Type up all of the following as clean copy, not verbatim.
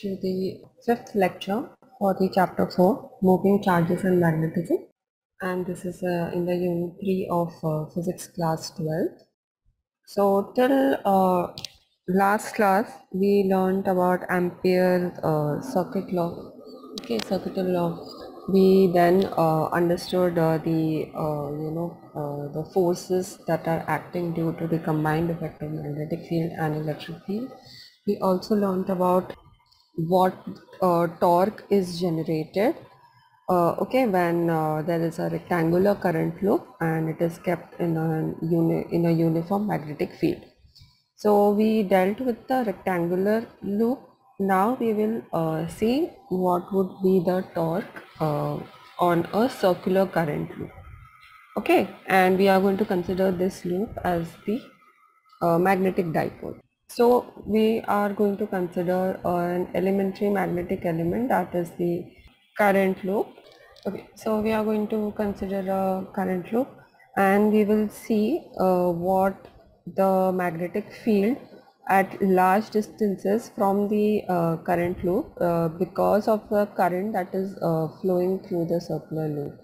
To the fifth lecture for the chapter 4, moving charges and magnetism, and this is in the unit 3 of physics class 12. So till last class we learned about Ampere circuit law. Okay, circuit law. We then understood the forces that are acting due to the combined effect of magnetic field and electric field. We also learned about what torque is generated okay, when there is a rectangular current loop and it is kept in a uniform magnetic field. So we dealt with the rectangular loop. Now we will see what would be the torque on a circular current loop. Okay, and we are going to consider this loop as the magnetic dipole. So we are going to consider an elementary magnetic element, that is the current loop. Okay, so we are going to consider a current loop and we will see what the magnetic field at large distances from the current loop because of the current that is flowing through the circular loop.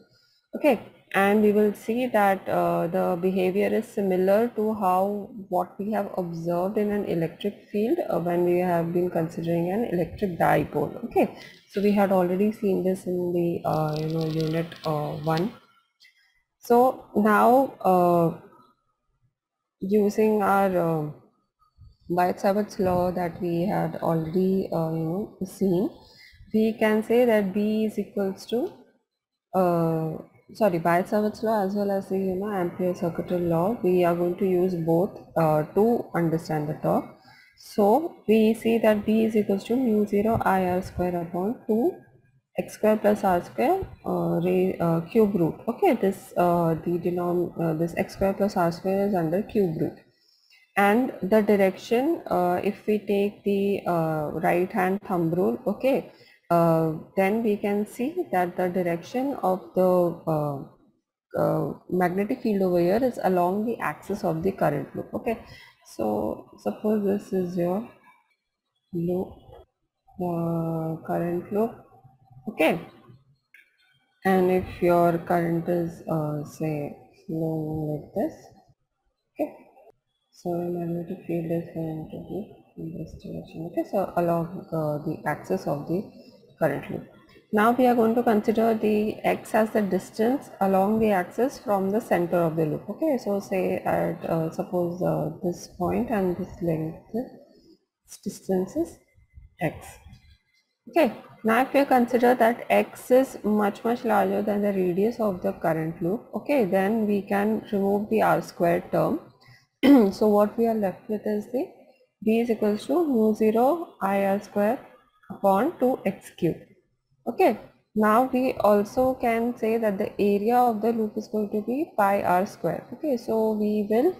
Okay, and we will see that the behavior is similar to how what we have observed in an electric field when we have been considering an electric dipole. Okay, so we had already seen this in the unit 1. So now using our Weizsack's law that we had already seen, we can say that B is equals to Weizsack's law as well as the Ampere circuital law. We are going to use both to understand the torque. So we see that B is equals to mu 0 I r square upon 2 x square plus r square cube root. Okay, this this x square plus r square is under cube root. And the direction, if we take the right hand thumb rule, okay, then we can see that the direction of the magnetic field over here is along the axis of the current loop. Okay, so suppose this is your loop, current loop. Okay, and if your current is say flowing like this. Okay, so magnetic field is going to be in this direction. Okay, so along the axis of the current loop. Now we are going to consider the x as the distance along the axis from the center of the loop. Okay, so say at suppose this point and this length, this distance is x. Okay, now if we consider that x is much larger than the radius of the current loop, okay, then we can remove the r squared term. So what we are left with is the b is equals to mu 0 I r square upon 2x cube. Okay, now we also can say that the area of the loop is going to be pi r square. Okay, so we will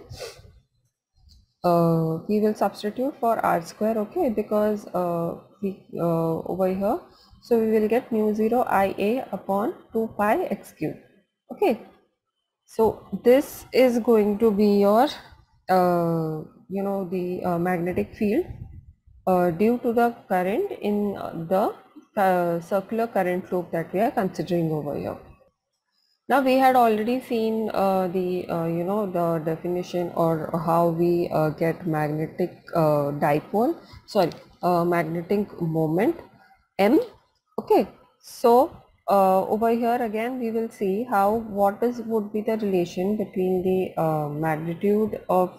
substitute for r square. Okay, because over here, so we will get mu 0 ia upon 2 pi x cube. Okay, so this is going to be your the magnetic field due to the current in the circular current loop that we are considering over here. Now we had already seen the definition or how we get magnetic magnetic moment m. Okay, so over here again we will see how would be the relation between the magnitude of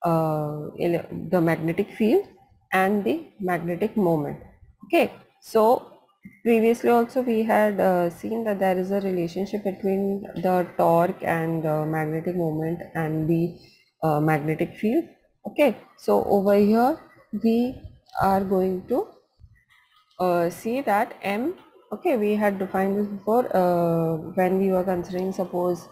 the magnetic field and the magnetic moment. Okay, so previously also we had seen that there is a relationship between the torque and magnetic moment and the magnetic field. Okay, so over here we are going to see that m, okay, we had defined this before when we were considering, suppose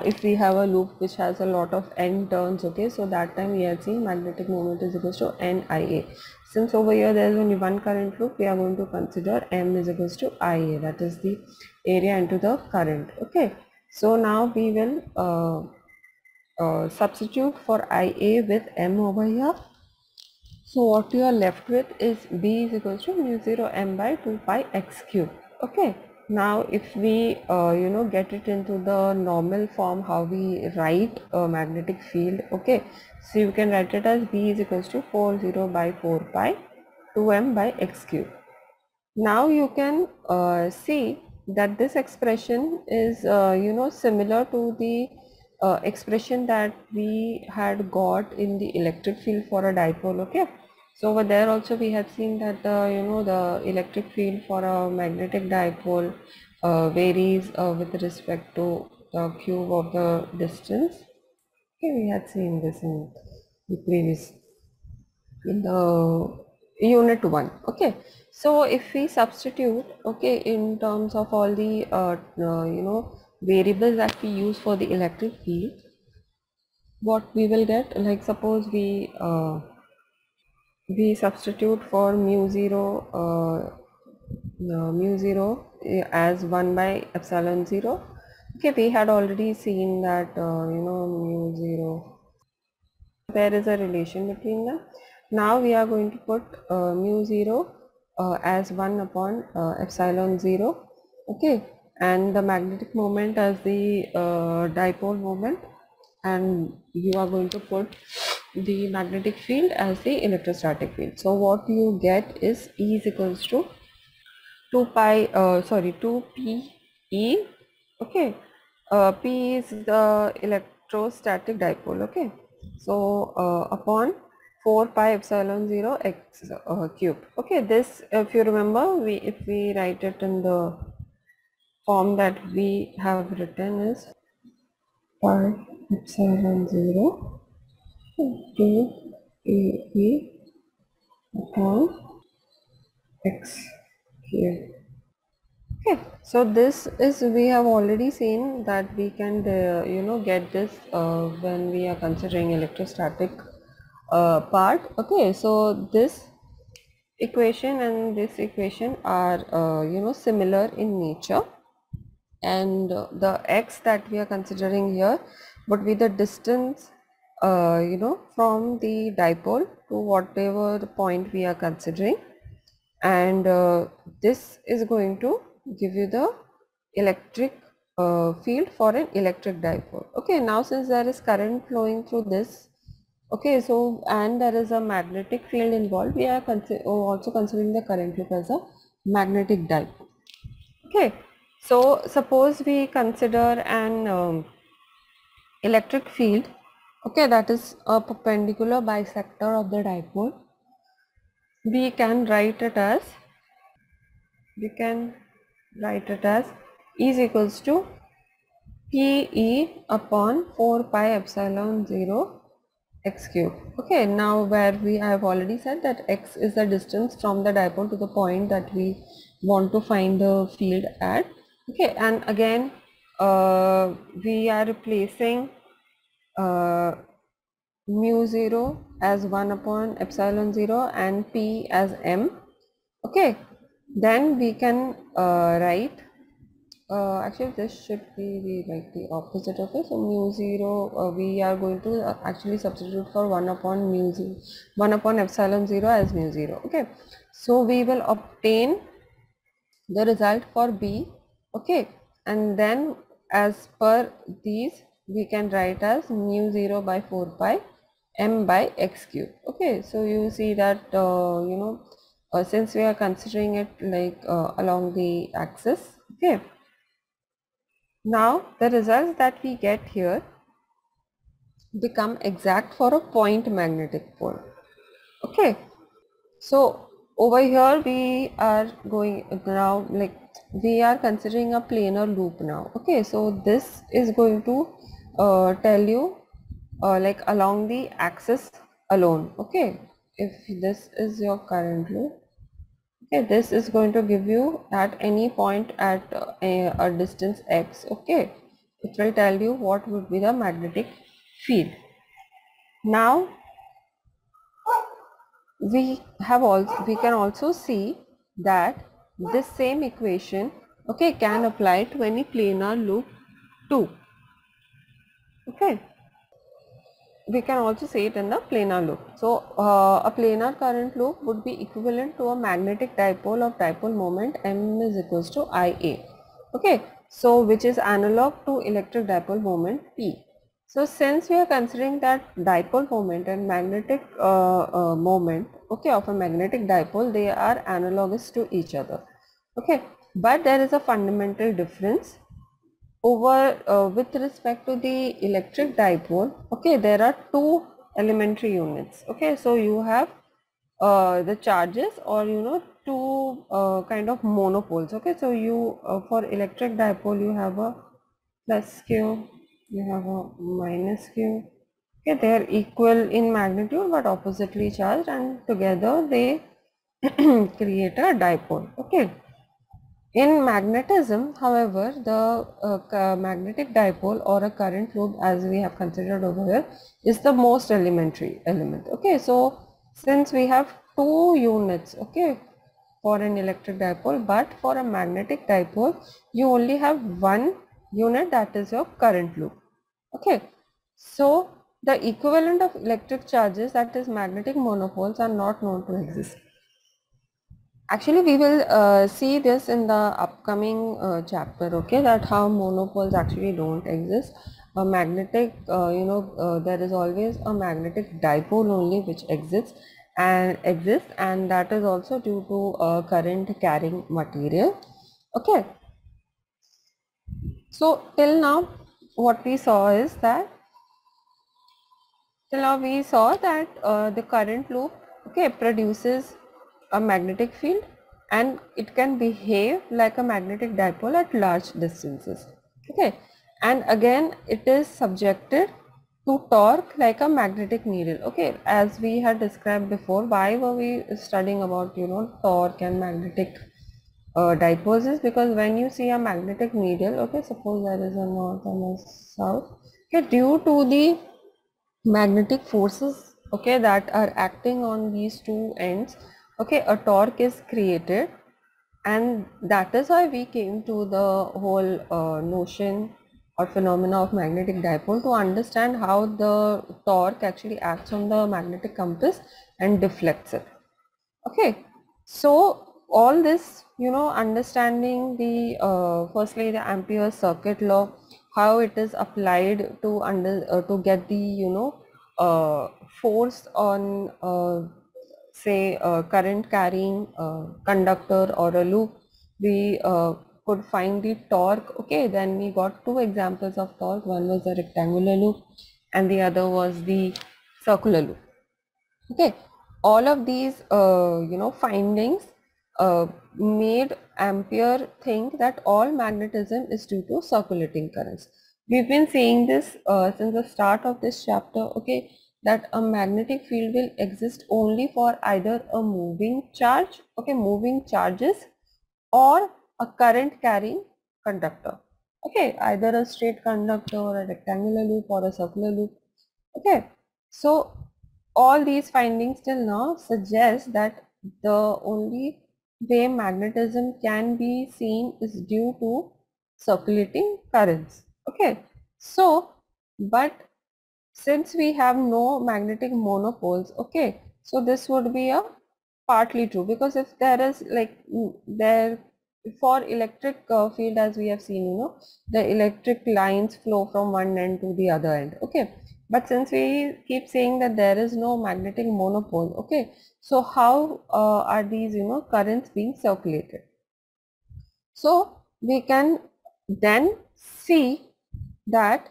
if we have a loop which has a lot of n turns. Okay, so that time we had seen magnetic moment is equals to nia. Since over here there is only one current loop, we are going to consider m is equals to ia, that is the area into the current. Okay, so now we will substitute for ia with m over here. So what you are left with is B is equals to mu 0 m by 2 pi x cube. Okay. Now if we get it into the normal form, how we write a magnetic field. Okay. So you can write it as B is equals to 40 by 4 pi 2m by x cube. Now you can see that this expression is similar to the expression that we had got in the electric field for a dipole. Okay, so over there also we have seen that the electric field for a magnetic dipole varies with respect to the cube of the distance. Okay, we had seen this in the previous, in the unit 1. Okay, so if we substitute, okay, in terms of all the variables that we use for the electric field, what we will get, like suppose we substitute for mu 0 as 1 by epsilon 0. Okay, we had already seen that mu 0, there is a relation between them. Now we are going to put mu 0 as 1 upon epsilon 0. Okay, and the magnetic moment as the dipole moment, and you are going to put the magnetic field as the electrostatic field. So what you get is E is equals to 2 p E. Okay, p is the electrostatic dipole. Okay, so upon 4 pi epsilon 0 x cube. Okay, this, if you remember, if we write it in the form that we have written, is pi epsilon 0 to e upon x cube. Okay, so this is, we have already seen that we can get this when we are considering electrostatic part. Okay, so this equation and this equation are similar in nature, and the x that we are considering here would be the distance from the dipole to whatever the point we are considering, and this is going to give you the electric field for an electric dipole. Okay, now since there is current flowing through this, okay, so and there is a magnetic field involved, we are also considering the current loop as a magnetic dipole. Okay, so suppose we consider an electric field, okay, that is a perpendicular bisector of the dipole. We can write it as E is equals to PE upon 4 pi epsilon 0 x cube. Okay, now where we have already said that x is the distance from the dipole to the point that we want to find the field at. Okay, and again we are replacing mu 0 as 1 upon epsilon 0 and p as m. Okay, then we can write, actually this should be like the opposite of it. So mu 0, we are going to actually substitute for 1 upon mu 0, 1 upon epsilon 0 as mu 0. Okay, so we will obtain the result for B. Okay, and then as per these we can write as mu 0 by 4 pi m by x cube. Okay, so you see that since we are considering it like along the axis. Okay, now the results that we get here become exact for a point magnetic pole. Okay, so over here we are going now, like we are considering a planar loop now. Okay, so this is going to tell you like along the axis alone. Okay, if this is your current loop, okay, this is going to give you at any point at a distance x. Okay, it will tell you what would be the magnetic field. Now we can also see that this same equation, okay, can apply to any planar loop too. Okay, we can also see it in the planar loop. So a planar current loop would be equivalent to a magnetic dipole of dipole moment m is equals to Ia. Okay, so which is analog to electric dipole moment P. So since we are considering that dipole moment and magnetic moment, okay, of a magnetic dipole, they are analogous to each other. Okay, but there is a fundamental difference over with respect to the electric dipole. Okay, there are two elementary units. Okay, so you have the charges, or two kind of monopoles. Okay, so you for electric dipole you have a plus q, you have a minus q. Okay, they are equal in magnitude but oppositely charged, and together they create a dipole. Okay. In magnetism, however, the magnetic dipole or a current loop, as we have considered over here, is the most elementary element. Okay, so since we have two units, okay, for an electric dipole, but for a magnetic dipole, you only have one unit, that is your current loop. Okay, so the equivalent of electric charges, that is magnetic monopoles, are not known to exist. Actually, we will see this in the upcoming chapter, okay, that how monopoles actually don't exist. A magnetic, there is always a magnetic dipole only which exists, and that is also due to current carrying material. Okay, so till now, what we saw is that Till now we saw that the current loop, okay, produces a magnetic field, and it can behave like a magnetic dipole at large distances. Okay, and again it is subjected to torque like a magnetic needle. Okay, as we had described before, why were we studying about torque and magnetic dipoles? Is because when you see a magnetic needle, okay, suppose there is a north and a south, okay, due to the magnetic forces, okay, that are acting on these two ends, okay, a torque is created, and that is why we came to the whole notion or phenomena of magnetic dipole, to understand how the torque actually acts on the magnetic compass and deflects it. Okay, so all this, understanding the firstly the Ampere circuit law, how it is applied to to get the force on say current carrying conductor or a loop. We could find the torque. Okay, then we got two examples of torque. One was the rectangular loop, and the other was the circular loop. Okay, all of these findings made Ampere think that all magnetism is due to circulating currents. We've been saying this since the start of this chapter, okay, that a magnetic field will exist only for either a moving charge, okay, moving charges, or a current carrying conductor. Okay, either a straight conductor or a rectangular loop or a circular loop. Okay, so all these findings till now suggest that the only way magnetism can be seen is due to circulating currents. Okay, so but since we have no magnetic monopoles, okay, so this would be a partly true, because if there is like there for electric field, as we have seen, the electric lines flow from one end to the other end. Okay, but since we keep saying that there is no magnetic monopole, okay, so how are these currents being circulated? So we can then see that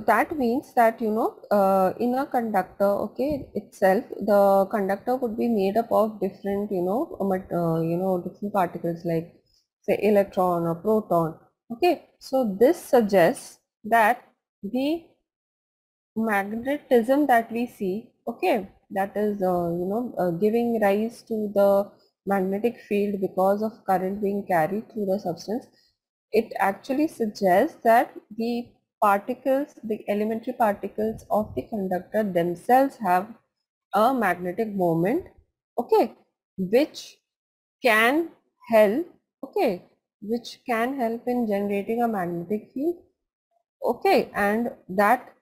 that means that in a conductor, okay, itself, the conductor would be made up of different different particles, like say electron or proton. Okay, so this suggests that the magnetism that we see, okay, that is giving rise to the magnetic field because of current being carried through the substance, it actually suggests that the particles, the elementary particles of the conductor themselves have a magnetic moment, okay, which can help, okay, which can help in generating a magnetic field. Okay, and that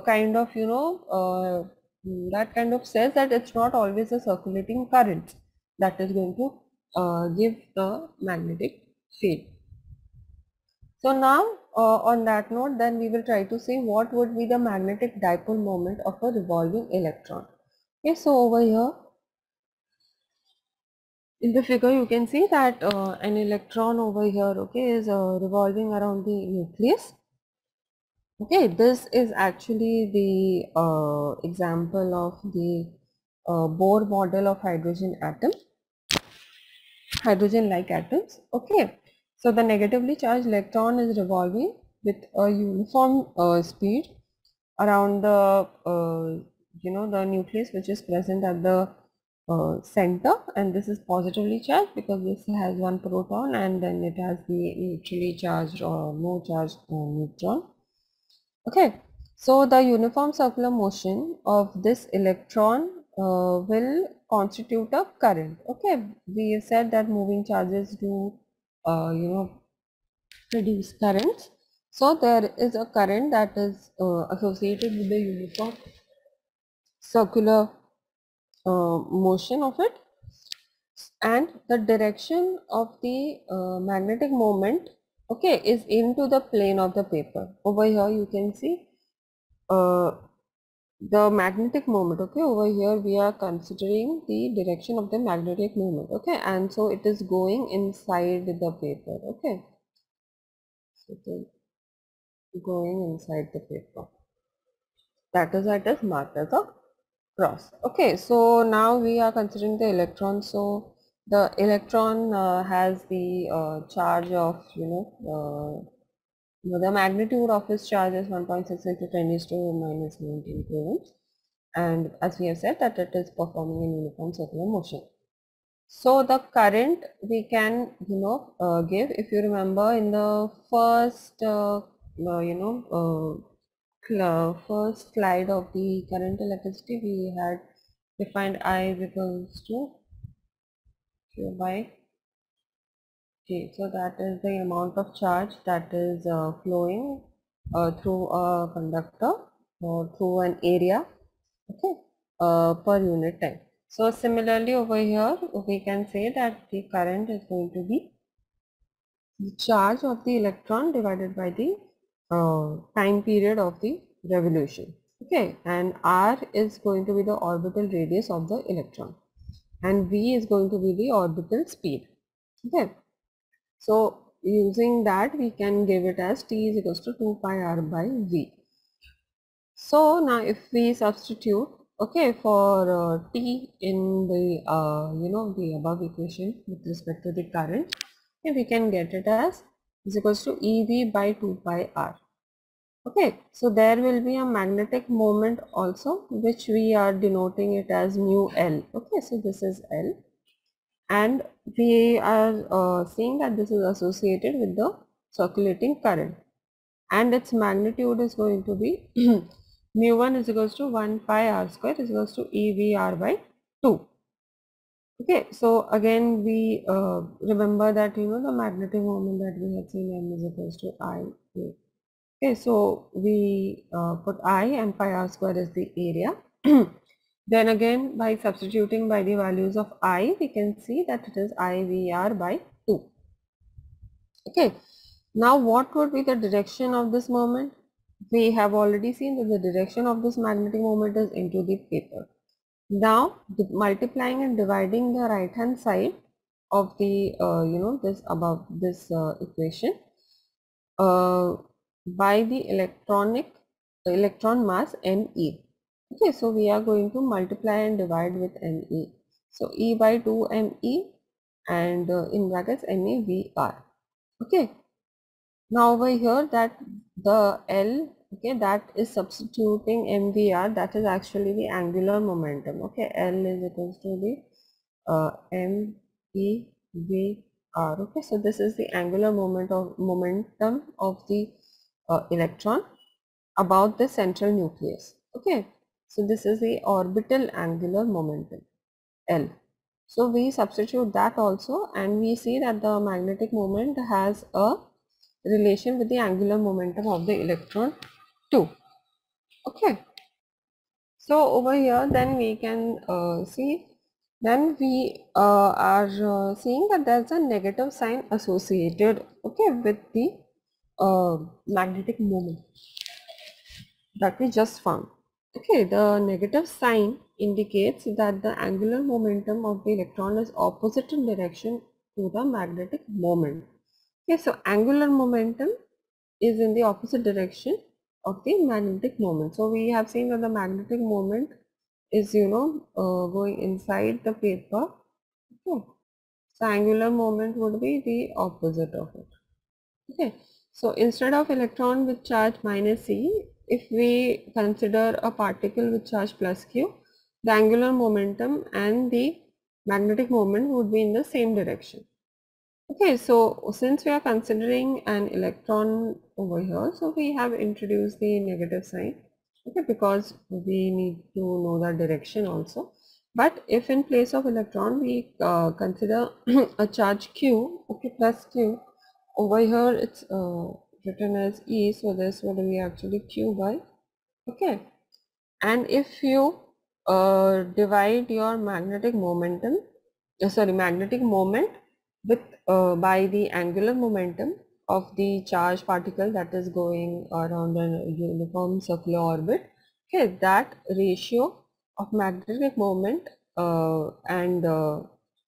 kind of, that kind of says that it's not always a circulating current that is going to give the magnetic field. So now on that note, then we will try to see what would be the magnetic dipole moment of a revolving electron. Okay, so over here in the figure you can see that an electron over here, okay, is revolving around the nucleus. Okay, this is actually the example of the Bohr model of hydrogen atom, hydrogen like atoms. Okay, so the negatively charged electron is revolving with a uniform speed around the the nucleus, which is present at the center, and this is positively charged because this has one proton, and then it has the neutrally charged or no charged neutron. Okay, so the uniform circular motion of this electron will constitute a current. Okay, we have said that moving charges do produce currents. So there is a current that is associated with the uniform circular motion of it, and the direction of the magnetic moment, okay, is into the plane of the paper. Over here you can see uh, the magnetic moment. Okay, over here we are considering the direction of the magnetic moment. Okay, and so it is going inside the paper. Okay, so it is going inside the paper, that is why it is marked as a cross. Okay, so now we are considering the electron. So the electron has the charge of the magnitude of its charge is 1.6 into 10 raised to minus 19 coulombs, and as we have said that it is performing in uniform circular motion. So the current we can give, if you remember in the first first slide of the current electricity, we had defined I is equals to Q by G. So that is the amount of charge that is flowing through a conductor or through an area, okay, per unit time. So similarly over here we can say that the current is going to be the charge of the electron divided by the time period of the revolution. Okay, and r is going to be the orbital radius of the electron, and v is going to be the orbital speed. Okay, so using that we can give it as t is equals to 2 pi r by v. So now if we substitute, okay, for t in the the above equation with respect to the current, okay, we can get it as is equals to ev by 2 pi r. Okay, so there will be a magnetic moment also, which we are denoting it as mu L. Okay, so this is L, and we are seeing that this is associated with the circulating current, and its magnitude is going to be mu1 is equals to 1 pi r square is equals to EVR by 2. Okay, so again we remember that the magnetic moment that we had seen m is equals to I. Okay, so we put I, and pi r square is the area. Then again by substituting by the values of I, we can see that it is IVR by 2. Okay, now what would be the direction of this moment? We have already seen that the direction of this magnetic moment is into the paper. Now multiplying and dividing the right hand side of the this above this equation by the electron mass me. Okay, so we are going to multiply and divide with me. So E by 2 me, and in brackets me v r. Okay, now over here that the L, okay, that is substituting mvr, that is actually the angular momentum. Okay, L is equals to the mevr. Okay, so this is the angular momentum of the electron about the central nucleus. Okay, so this is the orbital angular momentum L. So we substitute that also, and we see that the magnetic moment has a relation with the angular momentum of the electron too. Okay, so over here then we can see, then we are seeing that there's a negative sign associated, okay, with the magnetic moment that we just found. Okay, the negative sign indicates that the angular momentum of the electron is opposite in direction to the magnetic moment. Okay, so angular momentum is in the opposite direction of the magnetic moment. So we have seen that the magnetic moment is, going inside the paper. Okay. So angular moment would be the opposite of it. Okay, so instead of electron with charge minus C, if we consider a particle with charge plus Q, the angular momentum and the magnetic moment would be in the same direction. Okay, so since we are considering an electron over here, so we have introduced the negative sign, okay, because we need to know the direction also. But if in place of electron we consider a charge Q, okay, plus Q, over here it's written as E, so this would be actually Q by, okay. And if you divide your magnetic momentum, magnetic moment with by the angular momentum of the charged particle that is going around a uniform circular orbit, okay, that ratio of magnetic moment and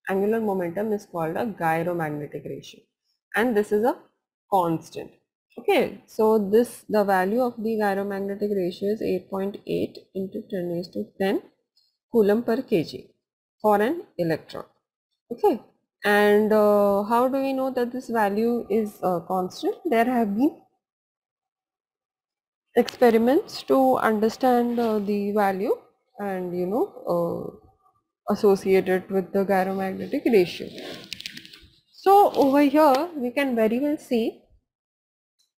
angular momentum is called a gyromagnetic ratio, and this is a constant. Okay, so the value of the gyromagnetic ratio is 8.8 into 10 raised to 10 coulomb per kg for an electron. Okay, and how do we know that this value is constant? There have been experiments to understand the value and associate it with the gyromagnetic ratio. So over here we can very well see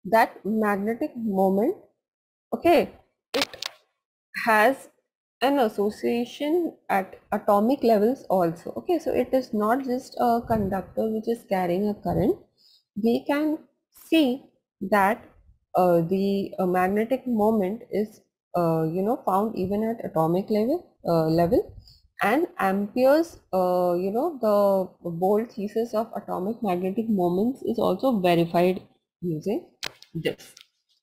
that magnetic moment, okay, it has an association at atomic levels also. Okay, so it is not just a conductor which is carrying a current. We can see that the magnetic moment is found even at atomic level, and Ampere's the bold thesis of atomic magnetic moments is also verified using this.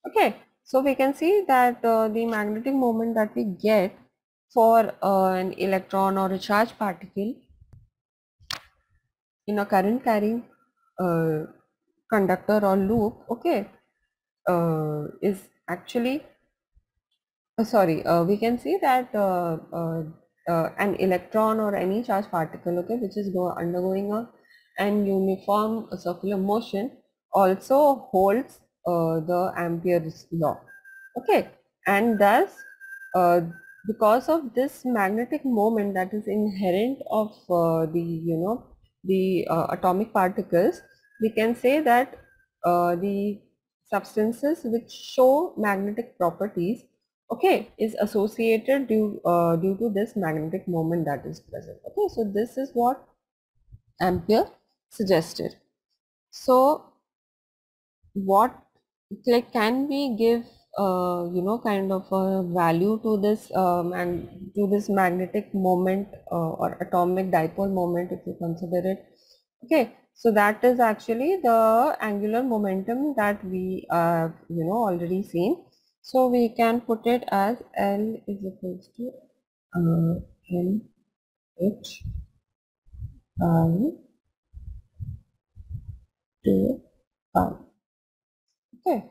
Okay, so we can see that the magnetic moment that we get for an electron or a charged particle in a current carrying uh, conductor or loop, okay, is actually we can see that an electron or any charged particle, okay, which is undergoing an uniform circular motion, also holds the Ampere's law. Okay, and thus uh, because of this magnetic moment that is inherent of the atomic particles, we can say that the substances which show magnetic properties, okay, is associated due to this magnetic moment that is present. Okay, so this is what Ampere suggested. So what, like, can we give kind of a value to this and to this magnetic moment or atomic dipole moment, if you consider it? Okay, so that is actually the angular momentum that we already seen. So we can put it as L is equals to N H I 2 pi. Okay,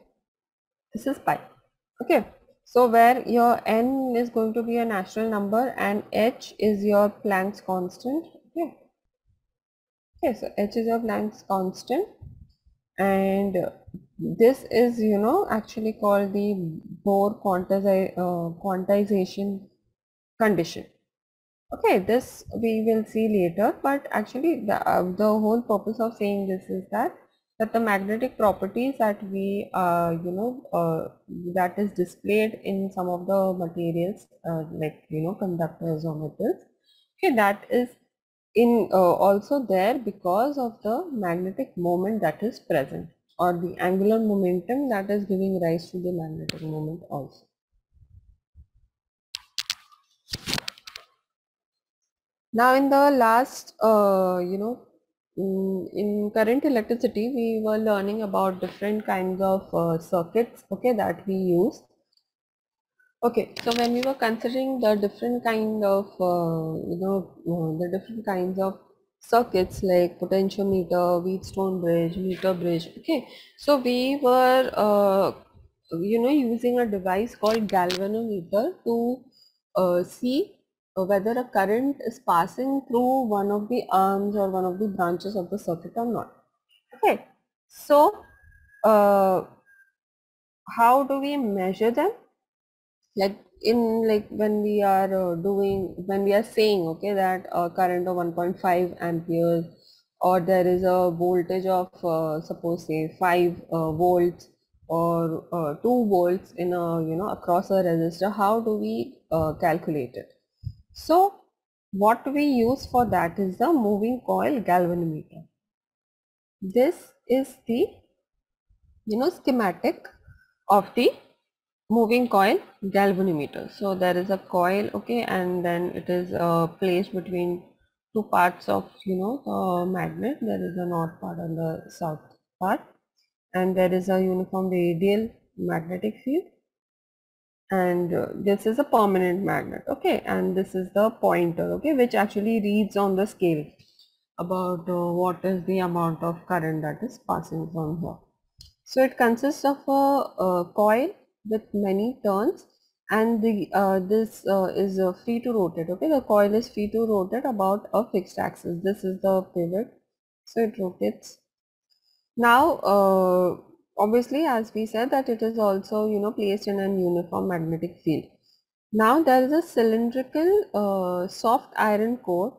this is pi. Okay, so where your n is going to be a natural number and h is your Planck's constant. Okay, okay, so h is your Planck's constant, and this is actually called the Bohr quantization condition. Okay, this we will see later, but actually the whole purpose of saying this is that the magnetic properties that we that is displayed in some of the materials like conductors or metals, okay, that is in also there because of the magnetic moment that is present, or the angular momentum that is giving rise to the magnetic moment also. Now in the last, in current electricity, we were learning about different kinds of circuits, okay, that we use. Okay, so when we were considering the different kind of, the different kinds of circuits like potentiometer, Wheatstone bridge, meter bridge, okay, so we were, using a device called galvanometer to see whether a current is passing through one of the arms or one of the branches of the circuit or not. Okay, so how do we measure them? Like when we are when we are saying, okay, that a current of 1.5 amperes, or there is a voltage of suppose say 5 volts, or 2 volts in a across a resistor, how do we calculate it? So what we use for that is the moving coil galvanometer. This is the schematic of the moving coil galvanometer. So there is a coil, okay, and then it is placed between two parts of the magnet. There is a north part and the south part, and there is a uniform radial magnetic field, and this is a permanent magnet, okay, and this is the pointer, okay, which actually reads on the scale about what is the amount of current that is passing from here. So it consists of a coil with many turns, and the this is free to rotate. Okay, the coil is free to rotate about a fixed axis. This is the pivot, so it rotates. Now, obviously, as we said, that it is also placed in an uniform magnetic field. Now there is a cylindrical soft iron core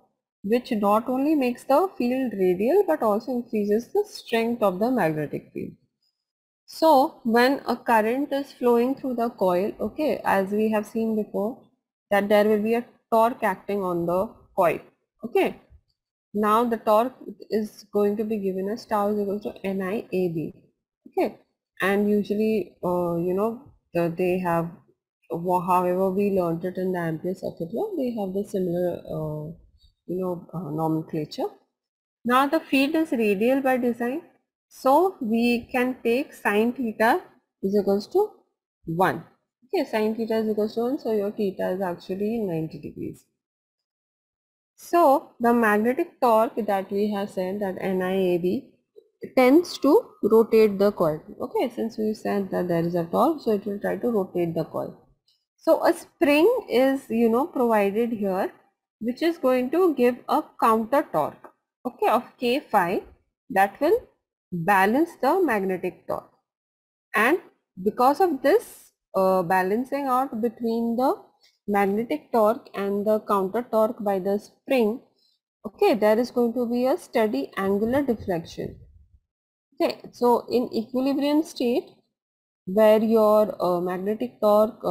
which not only makes the field radial but also increases the strength of the magnetic field. So when a current is flowing through the coil, okay, as we have seen before, that there will be a torque acting on the coil, okay. Now the torque is going to be given as tau is equal to NIAB, okay, and usually, they have, however we learned it in the ampere circuit law, they have the similar, nomenclature. Now the field is radial by design, so we can take sine theta is equals to 1. Okay, sine theta is equals to 1, so your theta is actually 90 degrees. So the magnetic torque that we have said, that NIAB, tends to rotate the coil. Okay, since we said that there is a torque, so it will try to rotate the coil. So a spring is provided here, which is going to give a counter torque, okay, of K phi, that will balance the magnetic torque. And because of this balancing out between the magnetic torque and the counter torque by the spring, okay, there is going to be a steady angular deflection. Okay, so in equilibrium state, where your magnetic torque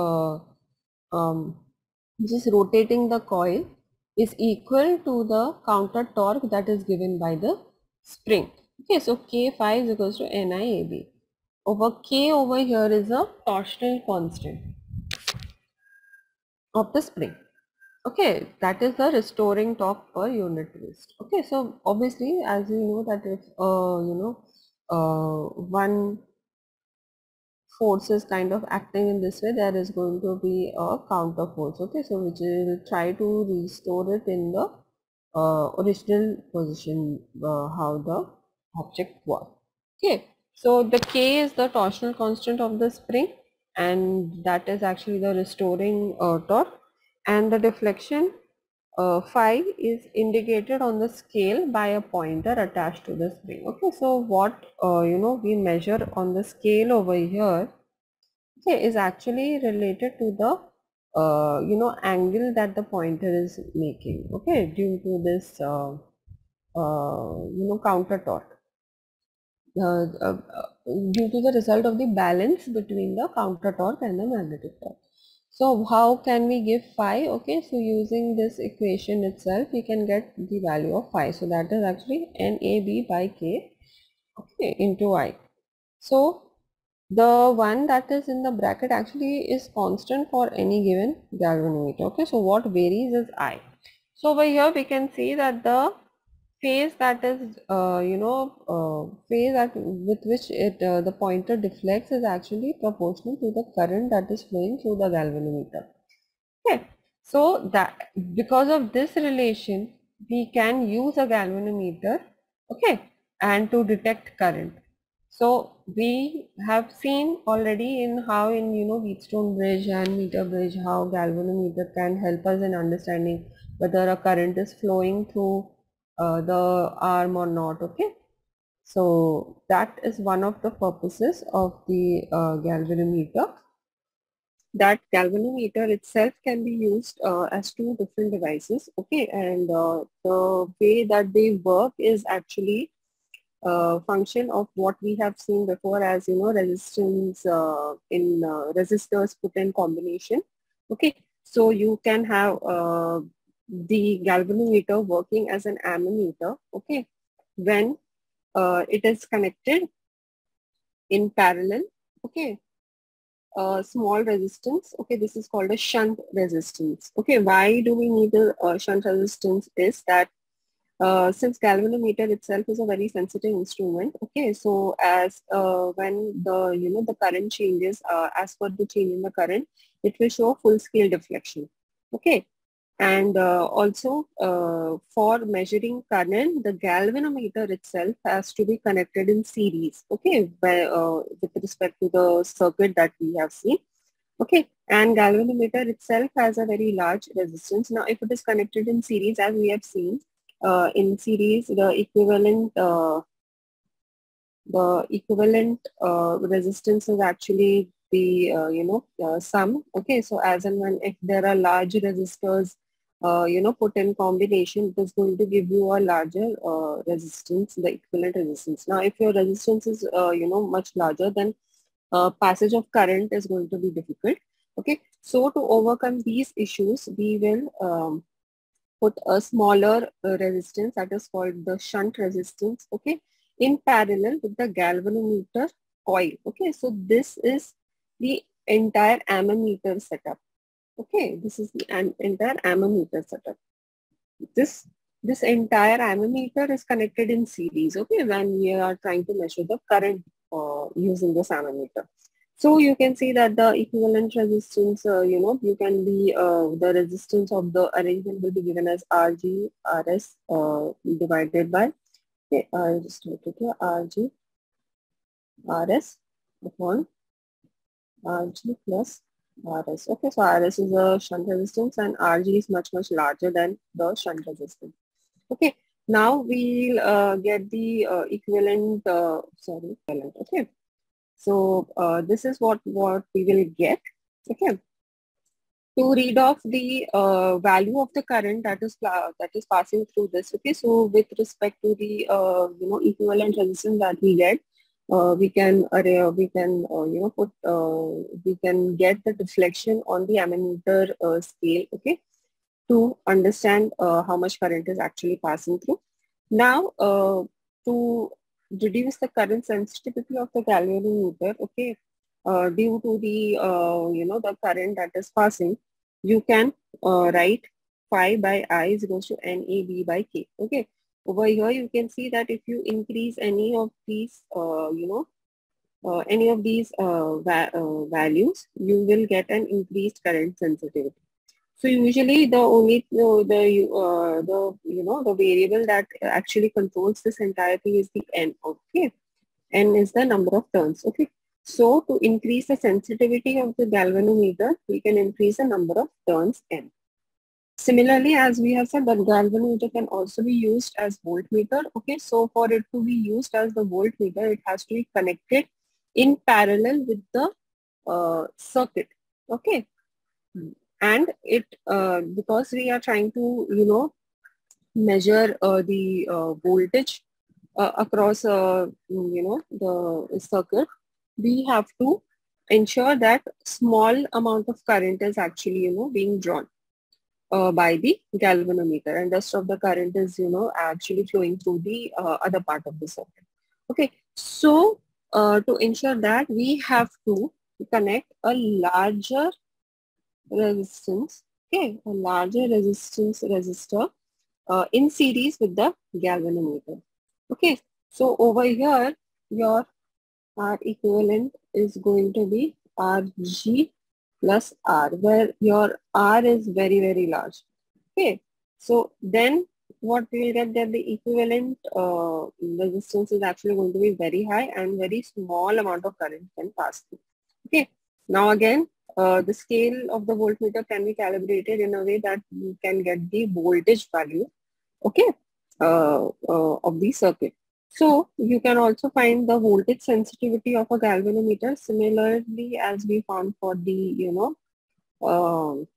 which is rotating the coil is equal to the counter torque that is given by the spring. Okay, so K phi is equals to NIAB. Over K over here is a torsional constant of the spring. Okay, that is the restoring torque per unit twist. Okay, so obviously, as you know, that if one force is kind of acting in this way, there is going to be a counter force, okay, so which will try to restore it in the original position, how the object was. Okay, so the K is the torsional constant of the spring, and that is actually the restoring torque, and the deflection phi is indicated on the scale by a pointer attached to the spring. Okay, so what we measure on the scale over here, okay, is actually related to the angle that the pointer is making, okay, due to this counter torque, uh, uh, due to the result of the balance between the counter torque and the magnetic torque. So how can we give phi? Okay, so using this equation itself, we can get the value of phi. So that is actually NAB by K, okay, into I. So the one that is in the bracket actually is constant for any given galvanometer. Okay, so what varies is I. So over here we can see that the phase that is phase with which the pointer deflects is actually proportional to the current that is flowing through the galvanometer. Okay, so that because of this relation we can use a galvanometer, okay, and to detect current. So we have seen already in how in Wheatstone bridge and meter bridge how galvanometer can help us in understanding whether a current is flowing through the arm or not. Okay, so that is one of the purposes of the galvanometer. That galvanometer itself can be used as two different devices. Okay, and the way that they work is actually function of what we have seen before as resistance in resistors put in combination. Okay, so you can have the galvanometer working as an ammeter. Okay, when it is connected in parallel. Okay, small resistance. Okay, this is called a shunt resistance. Okay, why do we need a shunt resistance is that since galvanometer itself is a very sensitive instrument. Okay, so as when the current changes, as per the change in the current, it will show full scale deflection. Okay, and also for measuring current, the galvanometer itself has to be connected in series. Okay, with respect to the circuit that we have seen. Okay, and galvanometer itself has a very large resistance. Now, if it is connected in series, as we have seen, in series, the equivalent resistance is actually the sum. Okay, so as and when if there are large resistors put in combination, it is going to give you a larger resistance, the equivalent resistance. Now if your resistance is much larger, then passage of current is going to be difficult. Okay, so to overcome these issues, we will put a smaller resistance that is called the shunt resistance, okay, in parallel with the galvanometer coil. Okay, so this is the entire ammeter setup. Okay, this is the entire ammeter setup. This entire ammeter is connected in series. Okay, when we are trying to measure the current using this ammeter. So you can see that the equivalent resistance, you can be the resistance of the arrangement will be given as Rg Rs divided by, okay, I'll just write it here, Rg Rs upon Rg plus Rs. Okay, so Rs is a shunt resistance and Rg is much larger than the shunt resistance. Okay, now we'll get the equivalent, okay. So this is what we will get. Okay, to read off the value of the current that is passing through this. Okay, so with respect to the equivalent resistance that we get, we can get the deflection on the ammeter scale. Okay, to understand how much current is actually passing through. Now, to reduce the current sensitivity of the galvanometer, okay, due to the the current that is passing, you can write phi by I is equals to NAB by K. Okay, over here you can see that if you increase any of these values, you will get an increased current sensitivity. So usually the only the variable that actually controls this entire thing is the N. Okay, N is the number of turns. Okay, so to increase the sensitivity of the galvanometer, we can increase the number of turns N. Similarly, as we have said, the galvanometer can also be used as voltmeter. Okay, so for it to be used as the voltmeter, it has to be connected in parallel with the circuit. Okay, and it because we are trying to measure the voltage across the circuit, we have to ensure that small amount of current is actually being drawn by the galvanometer, and rest of the current is actually flowing through the other part of the circuit. Okay, so to ensure that, we have to connect a larger resistance Okay, a larger resistance resistor in series with the galvanometer. Okay, so over here, your R equivalent is going to be Rg plus R, where your R is very, very large. Okay, so then what we'll get that the equivalent resistance is actually going to be very high and very small amount of current can pass through. Okay, now again, the scale of the voltmeter can be calibrated in a way that you can get the voltage value, okay, of the circuit. So you can also find the voltage sensitivity of a galvanometer similarly as we found for the, um,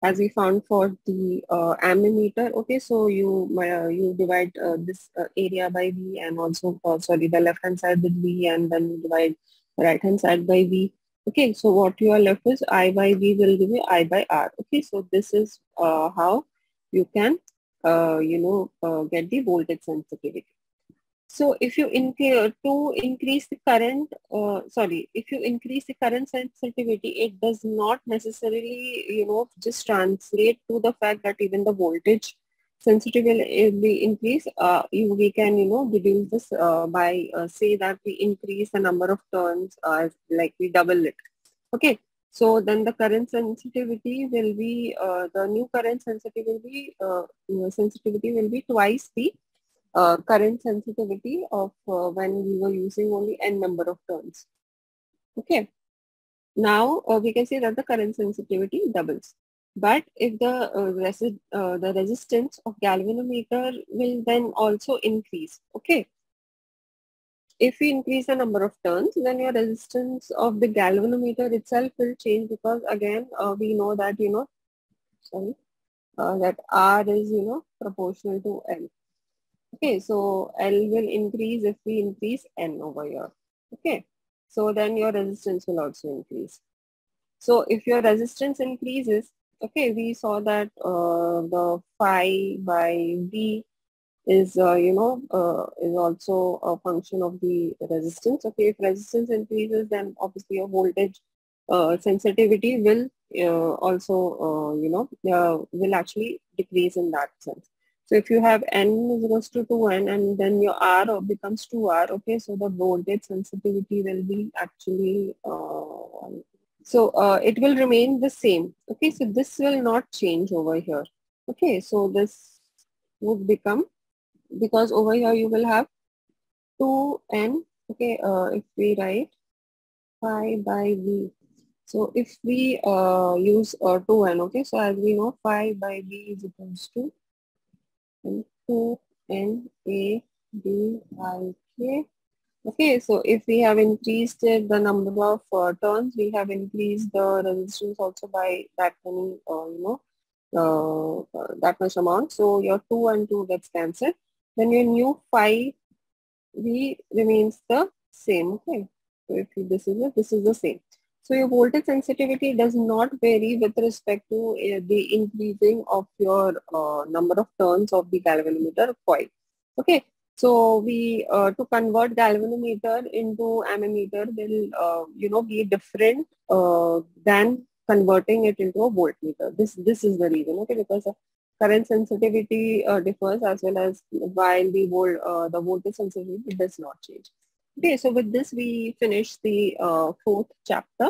as we found for the ammeter. Okay, so you divide this area by V, and also sorry, the left hand side with V, and then you divide the right hand side by V. Okay, so what you are left is I by V will give you I by R. Okay, so this is how you can get the voltage sensitivity. So if you increase the current, if you increase the current sensitivity, it does not necessarily, just translate to the fact that even the voltage sensitivity will be increased. We can, deduce this by say that we increase the number of turns, like we double it. Okay. So then the current sensitivity will be, the new current sensitivity will be twice the current sensitivity of when we were using only n number of turns. Okay. Now we can say that the current sensitivity doubles. But if the resistance of galvanometer will then also increase. Okay. If we increase the number of turns, then your resistance of the galvanometer itself will change, because again we know that that R is proportional to L. Okay, so L will increase if we increase N over here. Okay, so then your resistance will also increase. So if your resistance increases, okay, we saw that the phi by V is, is also a function of the resistance. Okay, if resistance increases, then obviously your voltage sensitivity will also, will actually decrease in that sense. So if you have N is equals to 2N and then your R becomes 2R, okay, so the voltage sensitivity will be actually, it will remain the same. Okay, so this will not change over here. Okay, so this would become, because over here you will have 2N. Okay, if we write phi by V. So if we use 2N, okay, so as we know, phi by V is equals to 2N A D I K. Okay, so if we have increased the number of turns, we have increased the resistance also by that many, that much amount. So your 2 and 2 gets cancelled. Then your new phi V remains the same. Okay, so if this is the same. So your voltage sensitivity does not vary with respect to the increasing of your number of turns of the galvanometer coil. Okay, so we to convert galvanometer into ammeter will be different than converting it into a voltmeter. This is the reason. Okay, because current sensitivity differs, as well as while the voltage sensitivity does not change. Okay, so with this we finish the fourth chapter.